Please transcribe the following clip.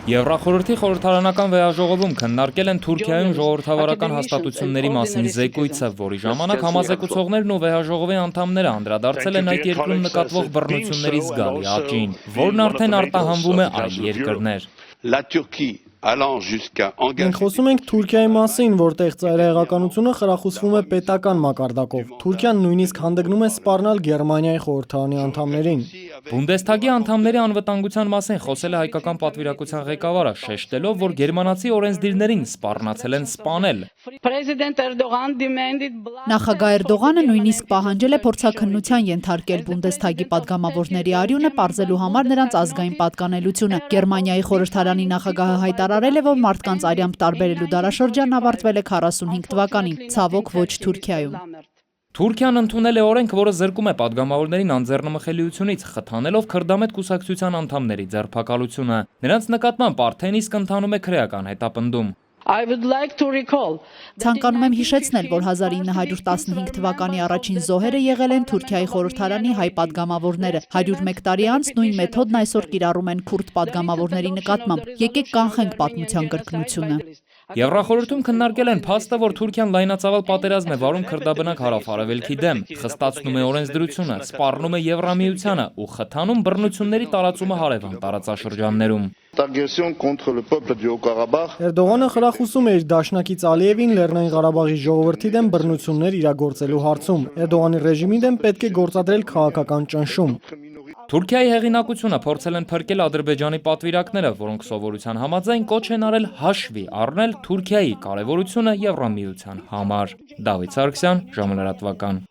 Եվրախորհրդի խորհրդարանական վեհաժողովում քննարկել են Թուրքիայում ժողովրդավարական հաստատությունների մասին զեկույցը, որի ժամանակ համազեկուցողներն ու վեհաժողովի անդամները անդրադարձել են այդ երկրում նկատվող բռնությունների զգալի աճին, որն արդեն արտահանվում է այլ երկրներ։ Մենք խոսում ենք Թուրքիայի մասին, որտեղ ծայրահեղականությունը խրախուսվում է պետական մակարդակով։ Թուրքիան նույնիսկ հանդգնում է սպառնալ Գերմանիայի խորհրդարանի անդամներին։ Բունդեսթագի անդամների անվտանգության մասին խոսել է հայկական պատվիրակության ղեկավարը, շեշտելով, որ գերմանացի օրենսդիրներին սպառնացել են սպանել։ Նախագահ Էրդողանը նույնիսկ պահանջել է փորձաքննության ենթարկել Բունդեսթագի падգամավորների արյունը պարզելու համար նրանց ազգային պատկանելությունը։ Գերմանիայի խորհրդարանի նախագահը հայտարարել է, որ մարդկանց արյամբ տարբերելու դարաշրջանն ավարտվել է 45 թվականին, ցավոք ոչ Թուրքիայում։ Թուրքիան ընդունել է օրենք, որը զրկում է падգամավորներին անձեռնմխելիությունից, խթանելով քրդամետ կուսակցության անդամների ձերբակալությունը։ Նրանց նկատմամբ արդեն իսկ ընթանում է քրեական հետապնդում։ Ցանկանում եմ հիշեցնել, որ 1915 թվականի առաջին զոհերը եղել են Թուրքիայի խորհրդարանի հայ падգամավորները։ 101 տարի անց նույն մեթոդն այսօր կիրառում են քուրդ падգամավորների նկատմամբ։ Եկեք կանխենք պատմության կրկնությունը։ Եվրախորհրդում քննարկել են փաստը, որ Թուրքիան լայնածավալ պատերազմ է վարում քրդաբնակ հարավ-արևելքի դեմ, խստացնում է օրենսդրությունը, սպառնում է Եվրամիությանը ու խթանում բռնությունների տարածումը հարևան տարածաշրջաններում։ Էրդողանը խրախուսում է իր դաշնակից Ալիևին Լեռնային Ղարաբաղի ժողովրդի դեմ բռնություններ իրագործելու հարցում։ Էրդողանի ռեժիմի դեմ պետք է գործադրել քաղաքական ճնշում։ Թուրքիայի հեղինակությունը փորձել են փրկել Ադրբեջանի պատվիրակները, որոնք սովորության համաձայն կոչ են արել հաշվի առնել Թուրքիայի կարևորությունը Եվրամիության համար։ Դավիթ Սարգսյան, ժամանակ լրատվական։